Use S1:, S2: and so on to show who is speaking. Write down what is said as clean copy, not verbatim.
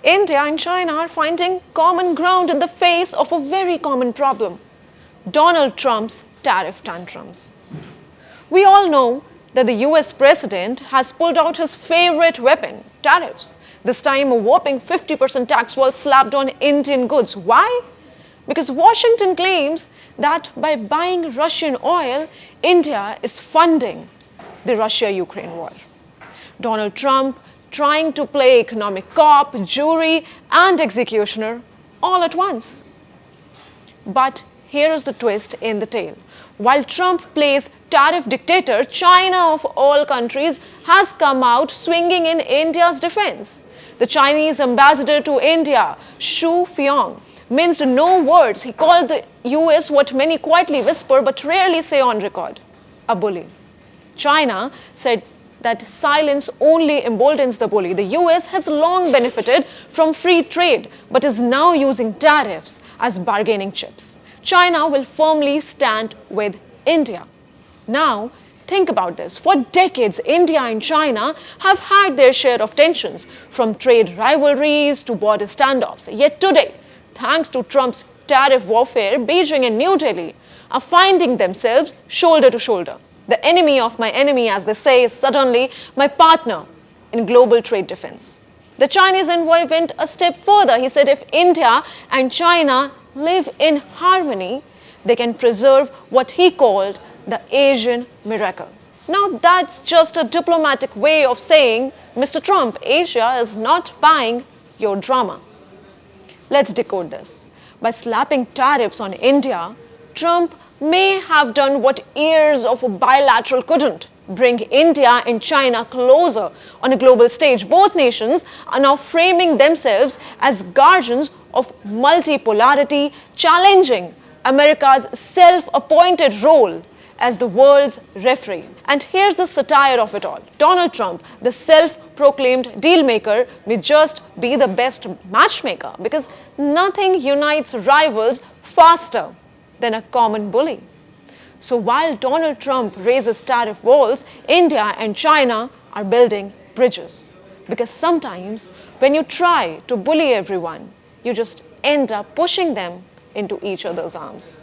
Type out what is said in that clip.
S1: India and China are finding common ground in the face of a very common problem: Donald Trump's tariff tantrums. We all know that the US president has pulled out his favorite weapon, tariffs. This time, a whopping 50% tax was slapped on Indian goods. Why? Because Washington claims that by buying Russian oil, India is funding the Russia-Ukraine war. Donald Trump trying to play economic cop, jury, and executioner all at once. But here is the twist in the tale. While Trump plays tariff dictator, China of all countries has come out swinging in India's defense. The Chinese ambassador to India, Feihong, minced no words. He called the US what many quietly whisper but rarely say on record: a bully. China said that silence only emboldens the bully. The US has long benefited from free trade but is now using tariffs as bargaining chips. China will firmly stand with India. Now, think about this. For decades, India and China have had their share of tensions, from trade rivalries to border standoffs. Yet today, thanks to Trump's tariff warfare, Beijing and New Delhi are finding themselves shoulder to shoulder. The enemy of my enemy, as they say, is suddenly my partner in global trade defense. The Chinese envoy went a step further. He said if India and China live in harmony, they can preserve what he called the Asian miracle. Now, that's just a diplomatic way of saying, Mr. Trump, Asia is not buying your drama. Let's decode this. By slapping tariffs on India, Trump may have done what years of a bilateral couldn't: bring India and China closer on a global stage. Both nations are now framing themselves as guardians of multipolarity, challenging America's self-appointed role as the world's referee. And here's the satire of it all. Donald Trump, the self-proclaimed dealmaker, may just be the best matchmaker, because nothing unites rivals faster than a common bully. So while Donald Trump raises tariff walls, India and China are building bridges. Because sometimes when you try to bully everyone, you just end up pushing them into each other's arms.